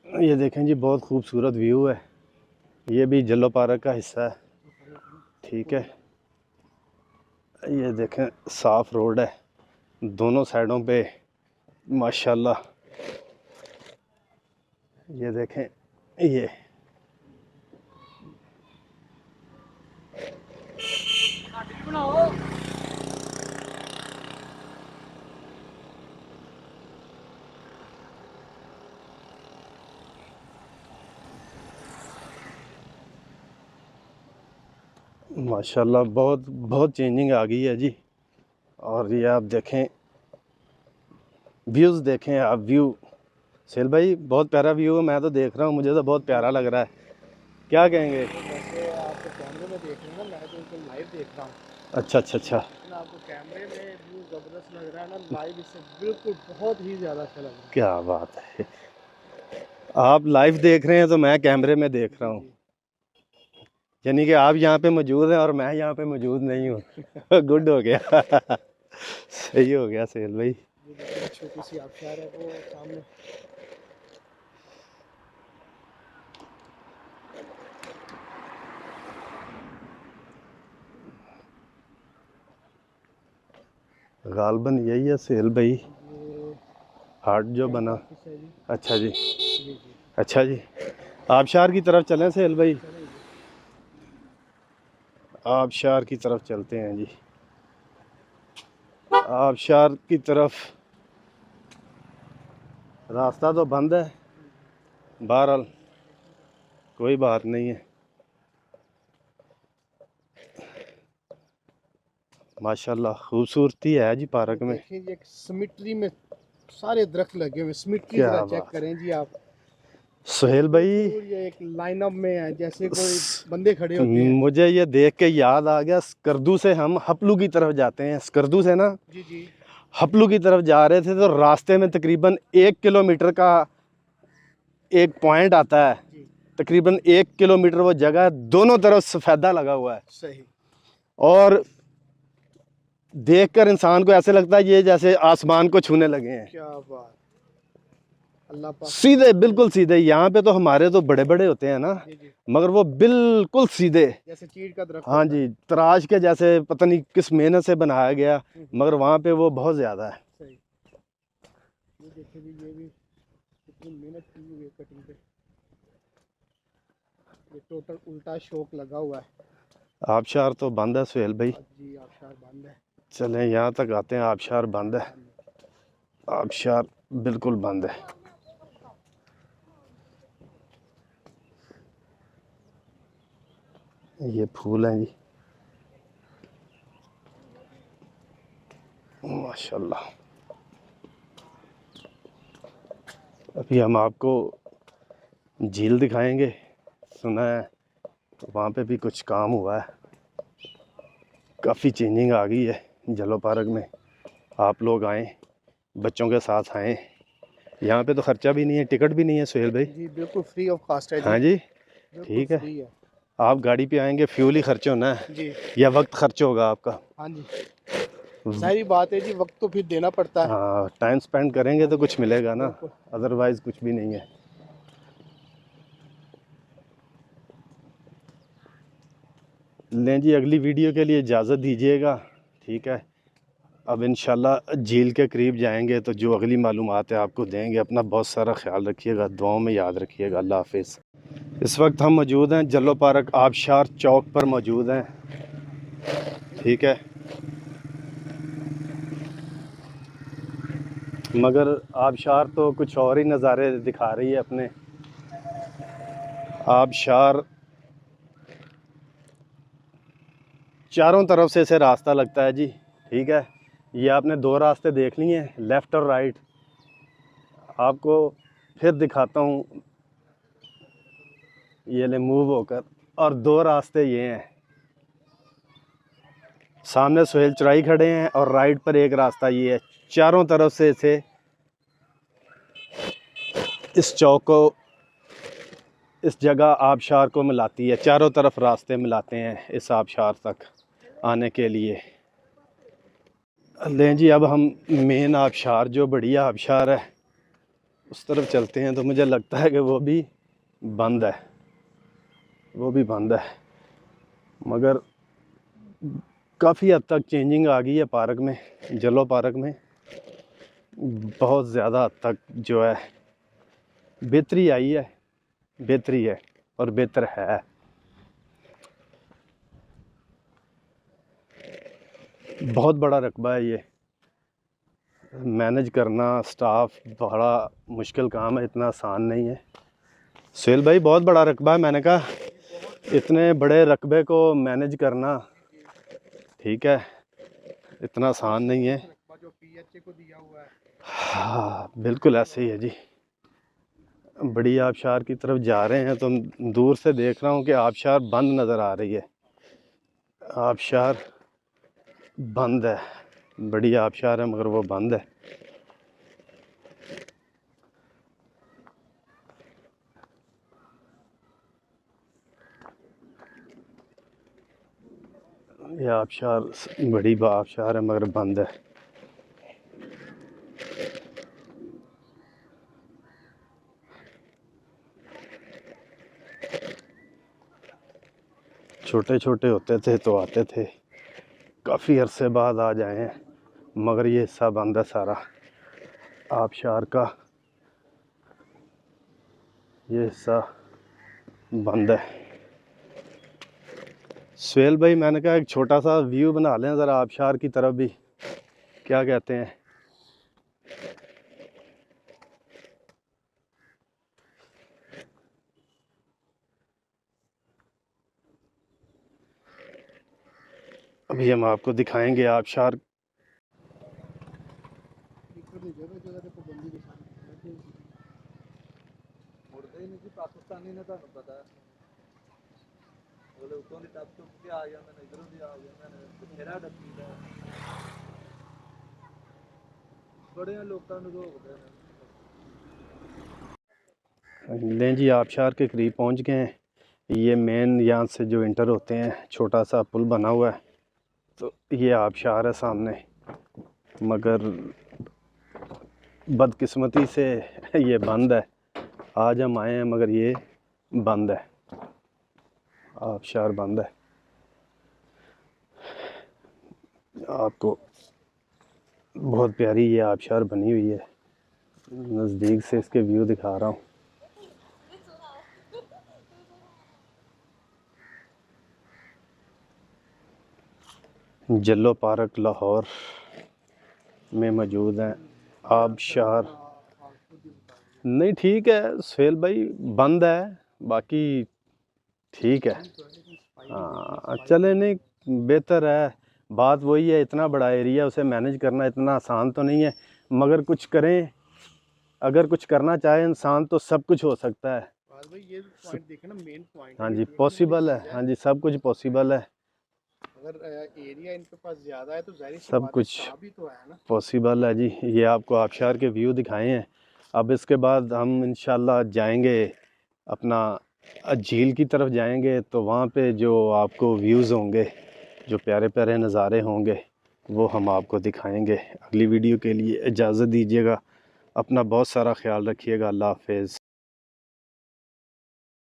ये देखें जी, बहुत खूबसूरत व्यू है। ये भी जल्लो पार्क का हिस्सा है। ठीक है, ये देखें साफ रोड है दोनों साइडों पे माशाल्लाह। ये देखें, ये माशाल्लाह बहुत बहुत चेंजिंग आ गई है जी। और ये आप देखें, व्यूज़ देखें आप, व्यू सेल भाई बहुत प्यारा व्यू है। मैं तो देख रहा हूँ, मुझे तो बहुत प्यारा लग रहा है। क्या कहेंगे? वैसे आप तो कैमरे में देख रहे हैं ना, मैं तो इनको लाइव देख रहा हूँ। अच्छा अच्छा अच्छा। लेकिन आपको कैमरे में व्यू ज़बरदस्त लग रहा है ना, लाइव इससे बिल्कुल बहुत ही ज़्यादा अच्छा लग रहा है। क्या बात है, आप लाइव देख रहे हैं तो मैं कैमरे में देख रहा जी हूँ। जी। यानी कि आप यहाँ पे मौजूद हैं और मैं यहाँ पे मौजूद नहीं हूँ। गुड हो गया। सही हो गया सेल भाई। ये देखिए छोटी सी आबशार है वो सामने। गालबन यही है सेल भाई, ये हार्ट जो बैंक बना। ऑफिस है जी। अच्छा जी, जी जी। अच्छा जी। आबशार की तरफ चलें सेल भाई, चलें जी। आबशार की तरफ चलते हैं जी। आबशार की तरफ रास्ता तो बंद है, बहरहाल कोई बात नहीं है। माशाल्लाह खूबसूरती है जी ये पार्क में। देखें जी, एक सिमिट्री में सारे दरख्त लगे हुए, सिमिट्री क्या ज़रा चेक बात, करें जी आप। सुहेल भाई बिल्कुल ये एक लाइनअप में है, जैसे कोई बंदे खड़े होते हैं। मुझे ये देख के याद आ गया, स्कर्दू से हम हपलू की तरफ जाते हैं, स्कर्दू से ना जी जी। हपलू की तरफ जा रहे थे तो रास्ते में तकरीबन 1 किलोमीटर का एक पॉइंट आता है। जी तकरीबन 1 किलोमीटर वो जगह, दोनों तरफ सफ़ेदा लगा हुआ है। सही। और देखकर इंसान को ऐसे लगता है ये जैसे आसमान को छूने लगे हैं। क्या बात, अल्लाह पाक की सीधे, कुदरत है बिल्कुल जी। सीधे। यहाँ पे तो हमारे तो बड़े बड़े होते हैं ना, जी जी। मगर वो बिल्कुल सीधे। जैसे चीड़ का दरख्त हाँ होता है। जी, तराश के जैसे, पता नहीं किस मेहनत से बनाया गया, हम्म। मगर वहाँ पे वो बहुत ज़्यादा है। सही। ये देखिए जी, ये भी कितनी मेहनत की हुई है कटिंग पे। ये टोटल उल्टा शौक लगा हुआ है। आबशार तो बंद है सुहेल भाई। आज जी आबशार बंद है। चलें यहाँ तक आते हैं, आबशार बंद है। बंद है। आबशार बिल्कुल बंद है। ये फूल हैं जी, माशाल्लाह। अभी हम आपको झील दिखाएंगे। सुना है वहाँ पे भी कुछ काम हुआ है, काफ़ी चेंजिंग आ गई है जलो पार्क में। आप लोग आएँ, बच्चों के साथ आएँ। यहाँ पे तो ख़र्चा भी नहीं है, टिकट भी नहीं है सुहेल भाई। जी बिल्कुल फ्री ऑफ कॉस्ट है जी। हाँ जी, बिल्कुल ठीक है। फ्री है। आप गाड़ी पे आएंगे, फ्यूल ही खर्च होना है जी या वक्त खर्च होगा आपका। हाँ जी। सारी बात है जी, वक्त तो फिर देना पड़ता है। हाँ, टाइम स्पेंड करेंगे हाँ तो जी कुछ मिलेगा ना, बिल्कुल। अदरवाइज़ कुछ भी नहीं है। लें जी, अगली वीडियो के लिए इजाज़त दीजिएगा। ठीक है, अब इंशाल्लाह झील के करीब जाएंगे तो जो अगली मालूमात है आपको देंगे। अपना बहुत सारा ख्याल रखिएगा, दुआओं में याद रखिएगा। अल्लाह हाफिज़। इस वक्त हम मौजूद हैं जल्लो पार्क आबशार चौक पर मौजूद हैं। ठीक है, मगर आबशार तो कुछ और ही नज़ारे दिखा रही है अपने। आबशार चारों तरफ से इसे रास्ता लगता है जी। ठीक है, ये आपने दो रास्ते देख लिए हैं, लेफ़्ट और राइट। आपको फिर दिखाता हूँ, ये ले मूव होकर। और दो रास्ते ये हैं, सामने सुहेल चौराही खड़े हैं और राइट पर एक रास्ता ये है। चारों तरफ से इसे, इस चौक को, इस जगह आबशार को मिलाती है। चारों तरफ रास्ते मिलाते हैं इस आबशार तक आने के लिए। लें जी, अब हम मेन आबशार, जो बढ़िया आबशार है, उस तरफ चलते हैं तो मुझे लगता है कि वो भी बंद है, वो भी बंद है। मगर काफ़ी हद तक चेंजिंग आ गई है पार्क में, जलो पार्क में बहुत ज़्यादा हद तक जो है बेहतरी आई है, बेहतरी है और बेहतर है। बहुत बड़ा रकबा है ये, मैनेज करना स्टाफ बड़ा मुश्किल काम है, इतना आसान नहीं है। सुहेल भाई बहुत बड़ा रकबा है, मैंने कहा इतने बड़े रकबे को मैनेज करना, ठीक है, इतना आसान नहीं है। जो पीएचए को दिया हुआ है। हाँ बिल्कुल ऐसे ही है जी। बड़ी आबशार की तरफ जा रहे हैं तो दूर से देख रहा हूँ कि आबशार बंद नज़र आ रही है, आबशार बंद है, बड़ी आबशार है मगर वो बंद है। ये आबशार बड़ी आबशार है मगर बंद है। छोटे छोटे होते थे तो आते थे, काफ़ी अरसे बाद आ जाए हैं, मगर ये हिस्सा बंद है सारा आबशार का, ये हिस्सा बंद है। सुहेल भाई मैंने कहा एक छोटा सा व्यू बना लें ज़रा आबशार की तरफ भी, क्या कहते हैं? अभी हम आपको दिखाएंगे आबशार। पाकिस्तानी ने तो पता है बोले उतों दी टप टुप के आ जांदे ने, इधरों दी आ जांदे ने, बथेरा डकीदा बड़े लोगों ਨੂੰ रोकदे ने। लें जी आबशार के करीब पहुंच गए हैं। ये मेन यहाँ से जो इंटर होते हैं, छोटा सा पुल बना हुआ है, तो ये आबशार है सामने, मगर बदकिस्मती से ये बंद है। आज हम आए हैं मगर ये बंद है, आबशार बंद है। आपको बहुत प्यारी ये आबशार बनी हुई है, नज़दीक से इसके व्यू दिखा रहा हूँ। जलो पार्क लाहौर में मौजूद हैं आबशार। नहीं ठीक है सुहेल भाई, बंद है, बाकी ठीक है। हाँ चले, नहीं बेहतर है। बात वही है, इतना बड़ा एरिया, उसे मैनेज करना इतना आसान तो नहीं है, मगर कुछ करें, अगर कुछ करना चाहे इंसान तो सब कुछ हो सकता है। भाई ये पॉइंट देखे ना, मेन पॉइंट हाँ जी पॉसिबल है, हाँ जी सब कुछ पॉसिबल है। अगर एरिया इनके पास ज़्यादा है तो जाहिर सी सब बात है कुछ स्टाफ भी तो है ना। पॉसिबल है जी। ये आपको आबशार के व्यू दिखाए हैं। अब इसके बाद हम इंशाल्लाह जाएंगे अपना झील की तरफ जाएंगे, तो वहाँ पे जो आपको व्यूज़ होंगे, जो प्यारे प्यारे नज़ारे होंगे, वो हम आपको दिखाएंगे। अगली वीडियो के लिए इजाज़त दीजिएगा, अपना बहुत सारा ख्याल रखिएगा। अल्लाह हाफ़िज़।